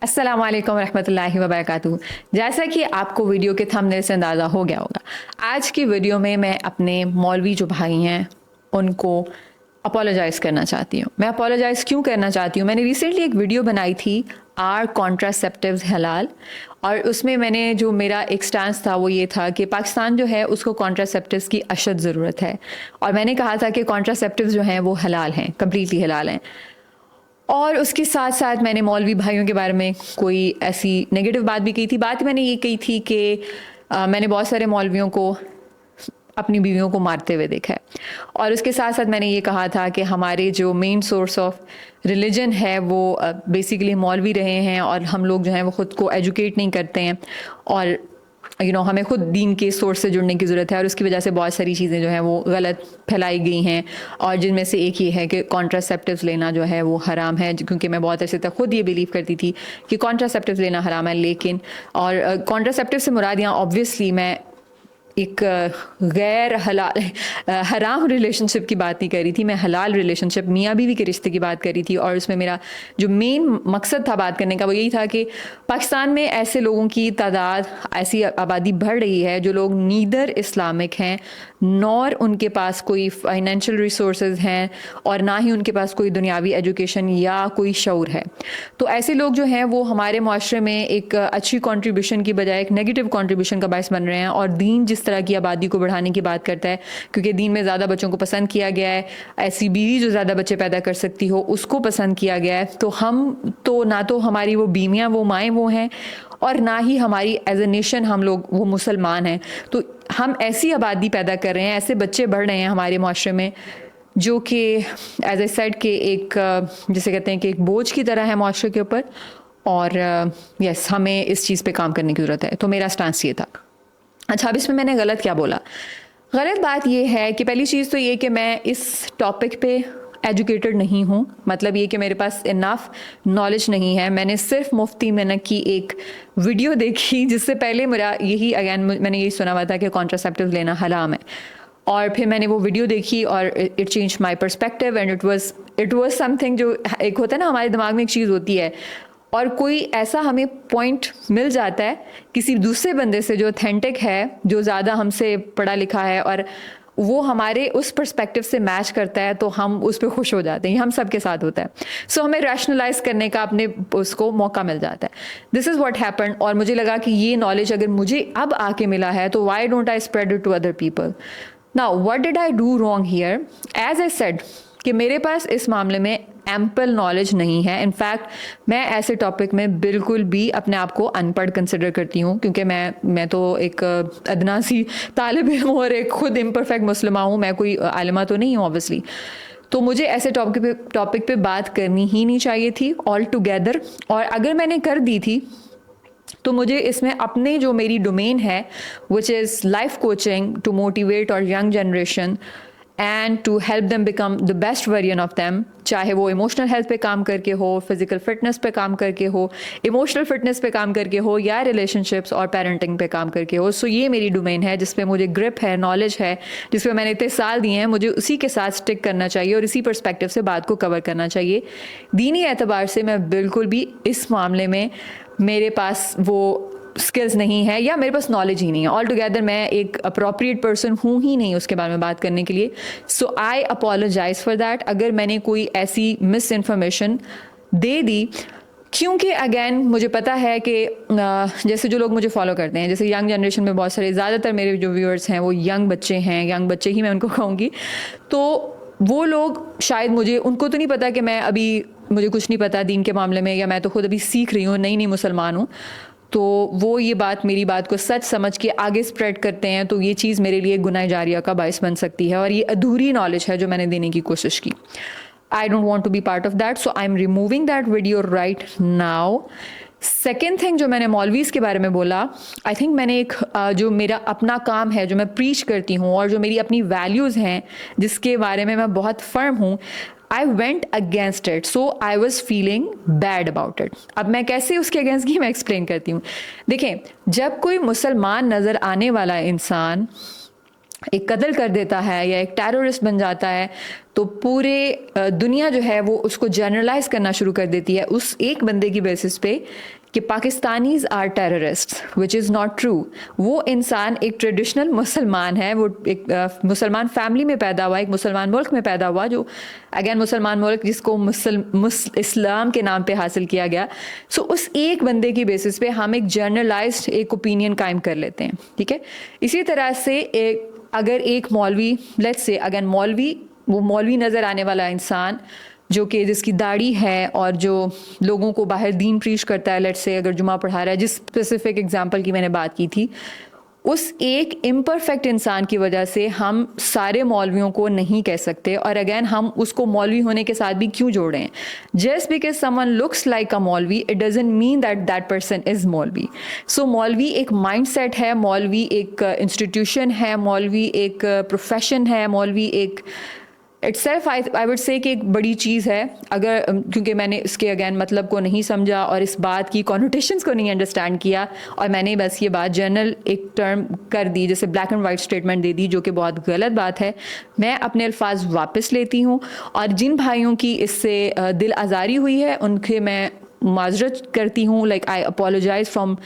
अस्सलाम वालेकुम रहमतुल्लाहि व बरकातुहू। जैसा कि आपको वीडियो के थंबनेल से अंदाज़ा हो गया होगा, आज की वीडियो में मैं अपने मौलवी जो भाई हैं उनको अपोलोजाइज़ करना चाहती हूँ। मैं अपोलोजाइज़ क्यों करना चाहती हूँ, मैंने रिसेंटली एक वीडियो बनाई थी आर कॉन्ट्रासेप्टिव्स हलाल, और उसमें मैंने जो मेरा एक स्टांस था वो ये था कि पाकिस्तान जो है उसको कॉन्ट्रासेप्टिव्स की अशद ज़रूरत है, और मैंने कहा था कि कॉन्ट्रासेप्टिव्स जो हैं वो हलाल हैं, कम्प्लीटली हलाल हैं। और उसके साथ साथ मैंने मौलवी भाइयों के बारे में कोई ऐसी नेगेटिव बात भी की थी। बात मैंने ये कही थी कि मैंने बहुत सारे मौलवियों को अपनी बीवियों को मारते हुए देखा है, और उसके साथ साथ मैंने ये कहा था कि हमारे जो मेन सोर्स ऑफ रिलीजन है वो बेसिकली मौलवी रहे हैं, और हम लोग जो हैं वो ख़ुद को एजुकेट नहीं करते हैं, और हमें खुद दीन के सोर्स से जुड़ने की ज़रूरत है, और उसकी वजह से बहुत सारी चीज़ें जो हैं वो गलत फैलाई गई हैं, और जिनमें से एक ये है कि कॉन्ट्रासेप्टिव्स लेना जो है वो हराम है, क्योंकि मैं बहुत अरसे तक खुद ये बिलीव करती थी कि कॉन्ट्रासेप्टिव्स लेना हराम है। लेकिन और कॉन्ट्रासेप्टिव से मुराद यहाँ ऑब्वियसली मैं एक गैर हलाल हराम रिलेशनशिप की बात नहीं कर रही थी, मैं हलाल रिलेशनशिप मियाँ बीवी के रिश्ते की बात कर रही थी। और उसमें मेरा जो मेन मकसद था बात करने का वो यही था कि पाकिस्तान में ऐसे लोगों की तादाद, ऐसी आबादी बढ़ रही है जो लोग नीदर इस्लामिक हैं, नॉर उनके पास कोई फाइनेंशियल रिसोर्सेज हैं, और ना ही उनके पास कोई दुनियावी एजुकेशन या कोई शऊर है। तो ऐसे लोग जो हैं वो हमारे माशरे में एक अच्छी कंट्रीब्यूशन की बजाय एक नेगेटिव कंट्रीब्यूशन का बायस बन रहे हैं। और दीन जिस तरह की आबादी को बढ़ाने की बात करता है, क्योंकि दीन में ज़्यादा बच्चों को पसंद किया गया है, ऐसी बीवी जो ज़्यादा बच्चे पैदा कर सकती हो उसको पसंद किया गया है, तो हम तो ना तो हमारी वो बीवियाँ वो माएँ वो हैं, और ना ही हमारी एज ए नेशन हम लोग वो मुसलमान हैं। तो हम ऐसी आबादी पैदा कर रहे हैं, ऐसे बच्चे बढ़ रहे हैं हमारे माशरे में जो कि एज ए सेड के एक जिसे कहते हैं कि एक बोझ की तरह है माशरे के ऊपर। और यस, हमें इस चीज़ पे काम करने की ज़रूरत है। तो मेरा स्टांस ये था। अच्छा, अब इसमें मैंने गलत क्या बोला? गलत बात यह है कि पहली चीज़ तो ये कि मैं इस टॉपिक पे एजुकेटेड नहीं हूँ, मतलब ये कि मेरे पास इनफ नॉलेज नहीं है। मैंने सिर्फ मुफ्ती मैंने की एक वीडियो देखी, जिससे पहले मेरा यही अगेन मैंने यही सुना हुआ था कि कॉन्ट्रासेप्टिव लेना हराम है, और फिर मैंने वो वीडियो देखी और it change my perspective, and it was something. जो एक होता है ना, हमारे दिमाग में एक चीज़ होती है और कोई ऐसा हमें पॉइंट मिल जाता है किसी दूसरे बंदे से जो ऑथेंटिक है, जो ज़्यादा हमसे पढ़ा लिखा है, और वो हमारे उस पर्सपेक्टिव से मैच करता है, तो हम उस पर खुश हो जाते हैं। हम सब के साथ होता है। सो हमें रैशनलाइज करने का अपने उसको मौका मिल जाता है। This is what happened. और मुझे लगा कि ये नॉलेज अगर मुझे अब आके मिला है तो why don't I spread it to other people. Now what did I do wrong here? As I said कि मेरे पास इस मामले में एम्पल नॉलेज नहीं है। इनफैक्ट मैं ऐसे टॉपिक में बिल्कुल भी अपने आप को अनपढ़ कंसिडर करती हूँ, क्योंकि मैं तो एक अदना सी तालिब इल्म और एक खुद इम्परफेक्ट मुस्लिमा हूँ। मैं कोई आलिमा तो नहीं हूँ ऑब्वियसली। तो मुझे ऐसे टॉपिक पे बात करनी ही नहीं चाहिए थी ऑल टुगेदर। और अगर मैंने कर दी थी तो मुझे इसमें अपने जो मेरी डोमेन है which is life coaching to motivate और young generation and to help them become the best version of them, चाहे वो इमोशनल हेल्थ पे काम करके हो, फिजिकल फिटनेस पे काम करके हो, इमोशनल फिटनेस पे काम करके हो, या रिलेशनशिप्स और पेरेंटिंग पे काम करके हो। सो ये मेरी डोमेन है जिस पे मुझे ग्रिप है, नॉलेज है, जिस पे मैंने इतने साल दिए हैं। मुझे उसी के साथ स्टिक करना चाहिए और इसी पर्सपेक्टिव से बात को कवर करना चाहिए। दीनी एतबार से मैं बिल्कुल भी इस मामले में मेरे पास वो स्किल्स नहीं है, या मेरे पास नॉलेज ही नहीं है। ऑल टुगेदर मैं एक अप्रोप्रिएट पर्सन हूँ ही नहीं उसके बारे में बात करने के लिए। सो आई अपोलोजाइज फॉर दैट अगर मैंने कोई ऐसी मिस इन्फॉर्मेशन दे दी, क्योंकि अगेन मुझे पता है कि जैसे जो लोग मुझे फॉलो करते हैं, जैसे यंग जनरेशन में बहुत सारे, ज़्यादातर मेरे जो व्यूअर्स हैं वो यंग बच्चे हैं, यंग बच्चे ही मैं उनको कहूँगी। तो वो लोग शायद उनको तो नहीं पता कि मुझे कुछ नहीं पता दीन के मामले में, या मैं तो खुद अभी सीख रही हूँ, नई मुसलमान हूँ। तो वो ये मेरी बात को सच समझ के आगे स्प्रेड करते हैं, तो ये चीज़ मेरे लिए गुनाह जारिया का बायस बन सकती है, और ये अधूरी नॉलेज है जो मैंने देने की कोशिश की। I don't want to be part of that, so I am removing that video right now. Second thing जो मैंने मौलवीज़ के बारे में बोला, आई थिंक मैंने एक जो मेरा अपना काम है, जो मैं प्रीच करती हूँ, और जो मेरी अपनी वैल्यूज़ हैं जिसके बारे में मैं बहुत फर्म हूँ, I went against it, so I was feeling bad about it. अब मैं कैसे उसके अगेंस्ट की मैं एक्सप्लेन करती हूँ। देखें, जब कोई मुसलमान नज़र आने वाला इंसान एक कत्ल कर देता है या एक टेररिस्ट बन जाता है, तो पूरे दुनिया जो है वो उसको जनरलाइज करना शुरू कर देती है उस एक बंदे की बेसिस पे कि Pakistanis are terrorist, which is not true. वो इंसान एक ट्रेडिशनल मुसलमान है, वो एक मुसलमान फैमिली में पैदा हुआ, एक मुसलमान मुल्क में पैदा हुआ, जो अगेन मुसलमान मुल्क जिसको इस्लाम के नाम पे हासिल किया गया। सो उस एक बंदे की बेसिस पे हम एक जनरलाइज्ड एक ओपिनियन कायम कर लेते हैं, ठीक है। इसी तरह से अगर एक मौलवी, लेट्स से अगेन मौलवी, वो मौलवी नज़र आने वाला इंसान जो कि जिसकी दाढ़ी है और जो लोगों को बाहर दीन प्रीच करता है, लेट्स से अगर जुमा पढ़ा रहा है, जिस स्पेसिफिक एग्जांपल की मैंने बात की थी, उस एक इम्परफेक्ट इंसान की वजह से हम सारे मौलवियों को नहीं कह सकते। और अगेन हम उसको मौलवी होने के साथ भी क्यों जोड़े हैं? Just because someone looks like a maulvi it doesn't mean that that person is maulvi. So मौलवी एक माइंडसेट है, मौलवी एक इंस्टीट्यूशन है, मौलवी एक प्रोफेशन है, मौलवी एक इट्सेल्फ आई वुड से कि एक बड़ी चीज़ है। अगर क्योंकि मैंने इसके अगेन मतलब को नहीं समझा और इस बात की कॉनोटेशंस को नहीं अंडरस्टैंड किया, और मैंने बस ये बात जनरल एक टर्म कर दी, जैसे ब्लैक एंड वाइट स्टेटमेंट दे दी, जो कि बहुत गलत बात है। मैं अपने अल्फाज वापस लेती हूँ, और जिन भाइयों की इससे दिल आज़ारी हुई है उनके मैं माजरत करती हूँ। Like I apologise from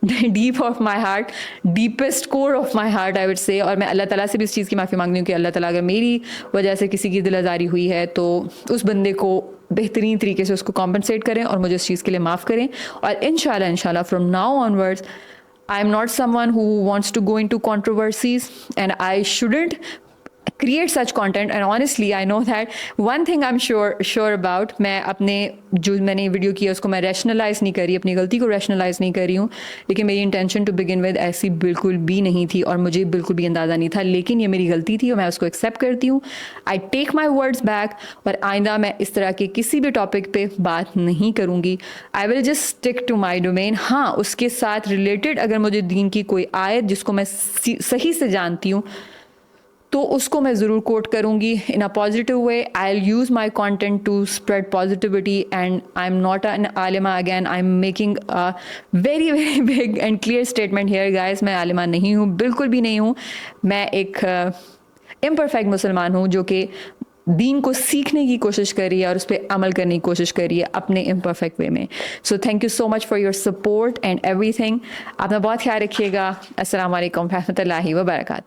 deep of my heart, deepest core of my heart I would say. और मैं अल्लाह ताला से भी इस चीज़ की माफ़ी मांगती हूँ कि अल्लाह ताला अगर मेरी वजह से किसी की दिल आज़ारी हुई है तो उस बंदे को बेहतरीन तरीके से उसको कॉम्पनसेट करें और मुझे इस चीज़ के लिए माफ़ करें। और इंशाल्लाह from now onwards I am not someone who wants to go into controversies, and I shouldn't create such content. And honestly I know that one thing I'm sure about, मैं अपने जो मैंने वीडियो किया उसको मैं रैशनलाइज नहीं कर रही, अपनी गलती को रैशनलाइज नहीं कर रही हूँ, लेकिन मेरी इंटेंशन टू बिगिन विद ऐसी बिल्कुल भी नहीं थी और मुझे बिल्कुल भी अंदाज़ा नहीं था, लेकिन ये मेरी गलती थी और मैं उसको एक्सेप्ट करती हूँ। I take my words back, और आइंदा मैं इस तरह के किसी भी टॉपिक पे बात नहीं करूँगी। I will just stick to my domain. हाँ, उसके साथ रिलेटेड अगर मुझे दीन की कोई आयत जिसको मैं सही से जानती हूँ तो उसको मैं ज़रूर कोट करूँगी in a positive way. I will use my content to spread positivity, and I am not an alima. Again I am making a very very big and clear statement here guys, मैं आलिमा नहीं हूँ, बिल्कुल भी नहीं हूँ। मैं एक इम्परफेक्ट मुसलमान हूँ जो कि दीन को सीखने की कोशिश कर रही है और उस पर अमल करने की कोशिश कर रही है अपने इम्परफेक्ट वे में। So thank you so much for your support and everything. अपना बहुत ख्याल रखिएगा। अस्सलाम वालेकुम रहमतुल्लाहि व बरकातहू।